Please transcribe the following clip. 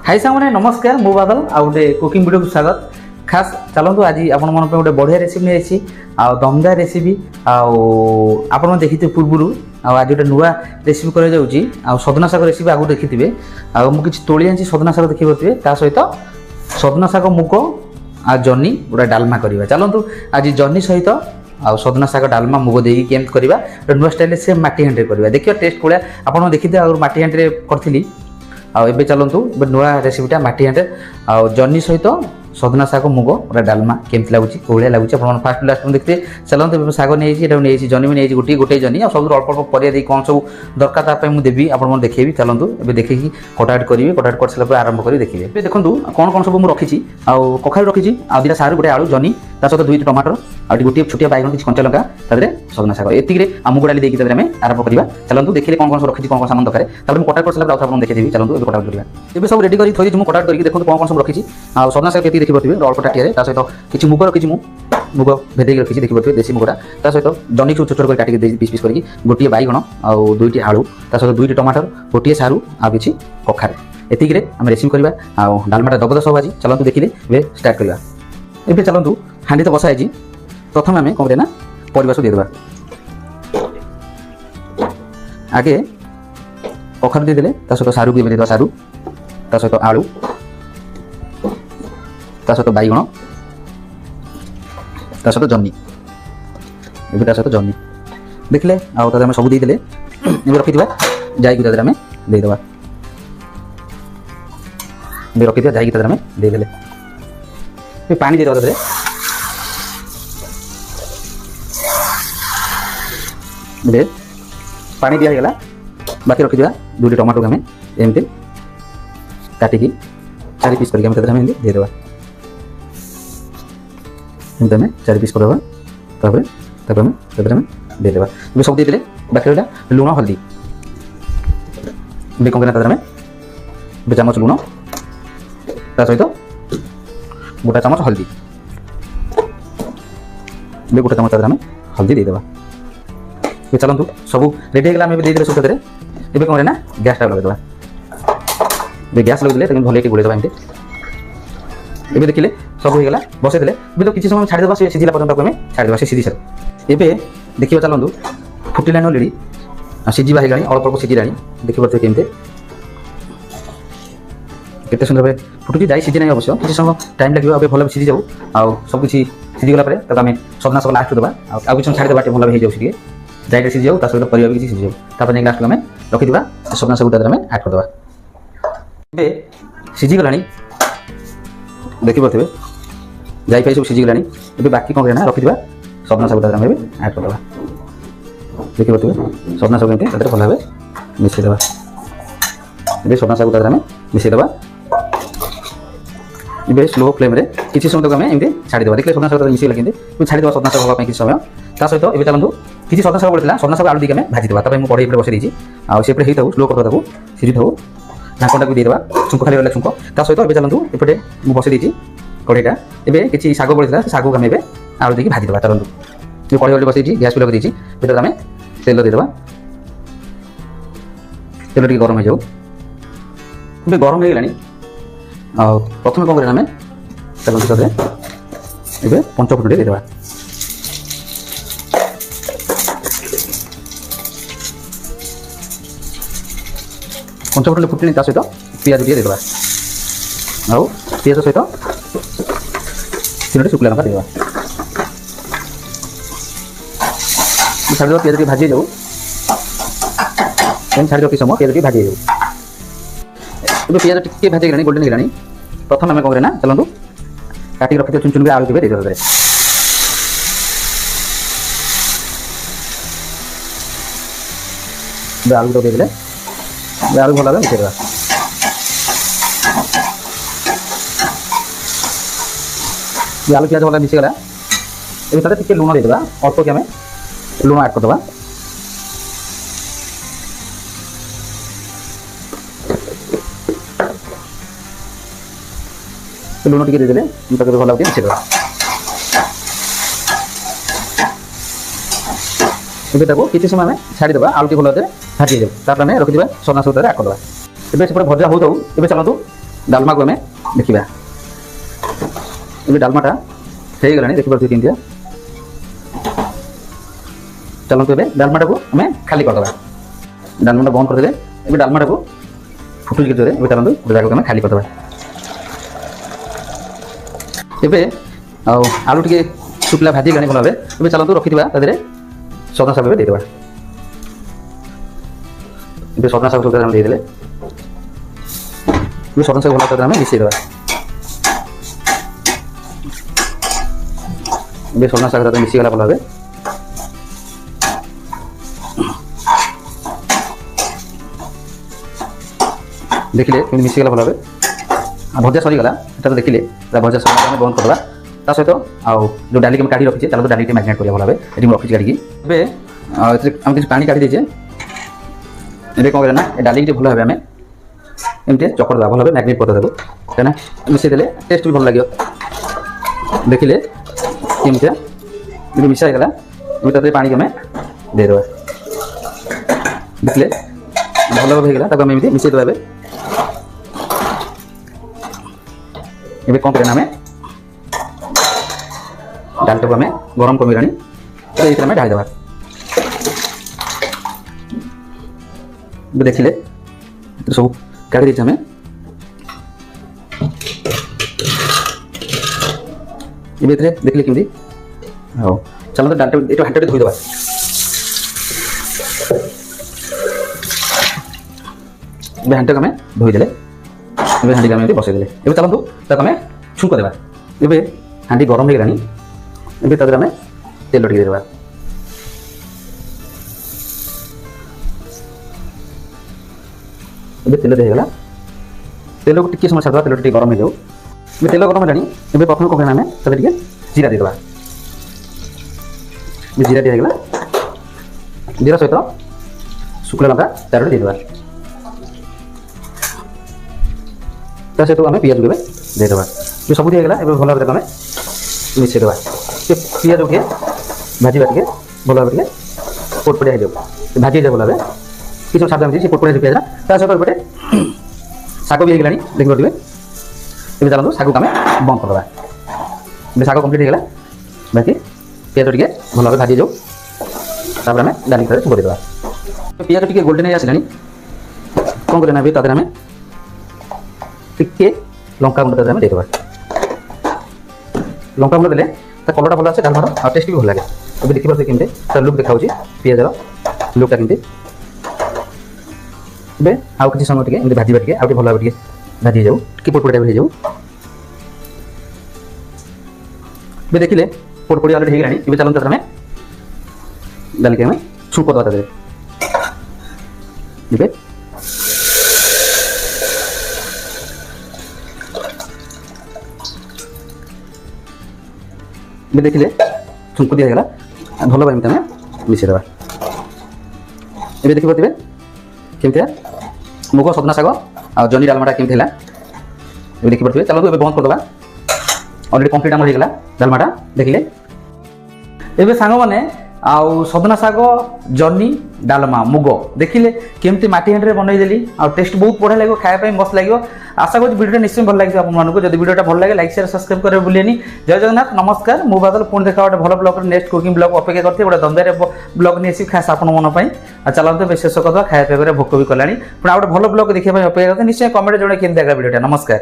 High सामने नमस्कार मु बादल आ गोटे कुकिंग वीडियो को स्वागत। खास चलतु आज आपण मन गोटे बढ़िया रेसिपी नहीं आ दमदार रेसिपी आपण देखी पूर्व आज गोटे नुआ रेसिपी कर सजना शाग रेसिपी आगु देखी मुझे तोली आनी सजना शाग देखी पारे ता सहित सजना शाग मुग आ जन्नी गोटे डालमा करवा। चलतु आज जन्नी सहित आ सजना शाग डालमा मुग देकी केमती करवा नुआ स्टाइल से माटी हांडी करवा। देखिए टेस्ट भाया आप देखी आगे माटी हांडी करी आबे चलतु नुआ रेसिपीटा माटी हांडे आ जन्नी सहित सजना शाग मुग गोटे डालमा केमती लगुच कौलिया लगुच आप फास्ट लास्ट देखते चलते शाग नहीं जन्नी भी नहीं गोटे गोटे जन्नी आ सब अल्प अल्प पर कौन सब दरकार मुझे देवी आप देखेबी। चलतु ए देखिए कटाट करी कटाट कर सारा आरंभ कर देखिए। देखो कौन कौन सब मुझे रखी कखारू रखी आ दुटा सारू गोटे आलू जन्नी ता सहित दुईट टमाटर आ गोटे छोटिया बैगन किसी कंचा लंका सजना शाग एतिक मुग डाली देखिए आम आरंभ करवा। चलतु देखिए कौन कौन सब रखी कौन कौन सामान दरकार कटाट कर सारा आप देखिए। चलतु कटाट करवा ए सब रेडी कर थोड़ी कटाट करके देखो कौन कौन सब रखी आ सजना शाग देखिए अल्प टाटिया सहित किसी मुग रखी मुग भेदेक रखी देखिए देसी मुगटा ता सहित जन्नी छोट छोट कर काटिक पीस पीस करके गोटे बैगण आउ दुईटी आलू ता सहित दुईटी टमाटर गोटे सारू आ किसी कखार एतिक आम रेसिपी करवा आ डालमाटा जबरदस्त आज। चलतु देखिए ए स्टार्ट करवा। ए चलतु हांडी तो बसा है प्रथम आम कौन ना परिवा सब देदेबा आगे कखार देदेले ता सहित सारू भी देदेबा सारू ता सहित आलू ता सहित बैगण ता सहित जन्नी ए ता सहित जन्नी देखले आम सब देदेले ए रखी जाई गुदा आम देदेबा रखी जाई गुदा आम देदेले पानी देदेबा तादरे दे पानी दिया गला बाकी रखी दुईटी टमाटो आम एमती काटिकी 4 पीस करके आम देदेबा एमती आम 4 पीस करदेबा आम देदेबा ये सब देदेले बाकी रहा लुण हल्दी कौन करना आम चामच लुण ता सहित गोटा चामच हल्दी गोटे चामच आम हल्दी देदेबा। चलतु सब रेडी होगा देदेले सब ए कौन ना गैस टाइम लगेदेवा गैस लगेदे भले गोड़ेदेवा एमती ए देखिले सब होगा बसईदे तो किसी समय छाड़देवा से सीझला पर्यटन आम छाड़देवा से सीझी सारे एवं देखिए। चलतु फुटिलान अलरेडी सीझा होगा अल्प अल्प सीझिला देखिए केमती केते सुंदर भाव फुटुची जाई सीझी ना अवश्य किसी समय टाइम लगे भल सीझी जाऊ आ सब किसी सीझीगला आम सजना सब लास्ट देवा आ किसी छाड़देवा भल हो जाए जाइए सीझी जाऊ सहित परिवार भी किसी सीझी जाऊ लास्ट आम रखीदा सजना सब आम आड करदे ए सीझीगला देखिए जाई सब सीझीगला ए बाकी कौन करना रखीदा सजना सब आम आड करदे देखिए सजना सब एमती भल भाव मिसेदेवा ए सजना सब आम मिसेदेवा ए स्लो फ्लेम किसी समय तक आम एमती छाड़देवा देखिए सजना सब मिसेगा कि छाड़देवा सजना सब हाँपी किसी समय ता सहित ए चलतु किसी सजना शाग पड़ता सजना शाग आलू देके भाजीदेवा मुझे कड़े बसई देती आउे हो स्लो कर सीझी था ढाकटा भी देदेवा छुंक खाली रहा छुंक ता सहित ए चलतु एपटे मुझे बसई देती कड़ेटा ए किसी शाग पड़ता शाग आम ए आलू देकी भाजीदेवा। चलतु कड़े अलरेडी बसई गैस भी लगे देती भर आम तेल देदेवा तेल टे गरम हो जाऊ ए गरम हो गला प्रथम कौन करना आम चलतु ए पंचफुटन देदेवा पंचफुटन फुटने सहित पिज टे देदेवा आ पिज सहित 3टी शुक्ला लंका देदेवा छाड़देवा पिज टे भाजी जाऊ छाड़ कि समय पिज टे भाजी जाऊ पिज टे भाजी गलानी गोल्डन होगा प्रथम आम कौन करना चलतु काटिक रखी चुन चुन भी आलू देदेवा आलू तो देदेले आलू भल भाव मिसेदेवा आलू प्याज भल मिसीगला ए टे लुण देदेवा अल्प कि आम लुण आड करदे लुण टे देदेले भल भाव मिसेदेवा ए किसी समय आम छाड़देवा आलू टे भल भाव भाजी जाऊ आम रखीदा सजना सब आड करदे ए भजा हो चलतु डालमा को आम देखा ये डालमाटा हो गला देखिए केमतिया चलते ए डालमाटा को आम खाली करदे डालमाटा बंद करदे ए डालमाटा को फुटुच जोरे ए चलते गोटे जगह आम खाली करदे एबे आलू टे शुक्ला भाजी गलानी भल भाव ए चलते रखी तादे सजना शाग देदेबा ए सजना शाग सब देदेले सजना शाग भल आम मिसेदेवा ए सजना शाग मिसीगला भल भाव देखिले मिसीगला भल भाव भजा सरीगला ये देखिले भजा सर बंद करवा ता सहित आउ जो डाली काढ़ी रखी चलो डाली मैरिनेट करा भल भाव ये रखी काढ़ी आम किसी पानी काढ़ी देचे ये कौन करना डाली भल भाव आम एमती चकड़ा भल भाव मैरिनेट करदेबू कहीं मिसेदेले टेस्ट भी भल लगे देखिले केमती मिसाईगला ताते पानी आम देदेबा देखिले भल भाव होगा आम एमती मिसेदेबा ये कौन करना आम डालटा को आम गरम कमी ये आम ढाईदेवा देखिले सब काढ़ी देते आम ये देखिले केमती हाँ चलो तो डालटा ये हांडा धोईदेवा हांडा को आम धोईदे हांडी आम बसईदे ए चलतु आम छुंक देवा ए हांडी गरम हो गलानी तादे आम तेल टे देवा तेल देगला तेल को टी समय छाड़ा तेल टे गरम हो जाऊ तेल गरम है प्रथम कौन आम तादे टे जीरा देदेवा जीरा दिगला जीरा सहित शुक्ला लंका 4टी देदेवा सहित आम पिज को देदेवा ये सब दिगला भल भाव आम मिसेदेवा पिज के भाजी टे भल भाव पोटपड़िया हो जाऊ भाजी भल भाव किसी छाड़ा से पोटपड़िया पिज सहित एपटे शाग भी होगला देखिए ये चलते शाग को आम बंद करदे शाग कम्प्लीट होगला बाकी पिज टे भल भाव भाजी जाऊ आम डाली छुंक देदेवा पिज टे गोल्डेन आसला कौन करना तादे आम टिके लंका गुंड आम देदेवा लंका गुंड देले कलरटा भल आसे डालमार और टेस्ट भी भल लगे अब देखिए केमती तार लुक देखा पिजर लुकटा केमती ए आउ कि समय टे भाजवा टे आउ भल भाव भाजी जाऊ कि पोटपोड़िया हो जाऊ देखिले पोटपोड़िया अलरेडी होगला चलते आम डाली आम छुंक दवा तादे देखिले छुंक दिगला भल भाव आम मिसेदेवा ये देखिए केमती मुग सजना शाग आ जनी डालमाटा केमती है देखिए चलो ये बंद करदे अलरेडी कम्प्लीट आम होगा डालमाटा देखिले ए सांग मैंने आउ सजना शाग जनी डालमा मुग देखिले केमती माटी हांडी बनईदेली आ टेस्ट बहुत बढ़िया लगे खायापी मस्त लगे आशा करूँ वीडियो निश्चय भल लगे आपको जब वीडियो भल लगे लाइक शेयर सब्सक्राइब करें भूलेनी जय जगन्नाथ नमस्कार मु बादल पुणी देखा गोटे भल ब्लॉग नेक्स्ट कुकिंग ब्लॉग अपेक्षा करते गोटे दंदार ब्लॉग नहीं खास आप मन चलते शेष करदे खाया भोक भी कला पुणी गोटे भल ब्लॉग देखा अपेक्षा करते निश्चय कमेंट जड़े केमती वीडियो नमस्कार।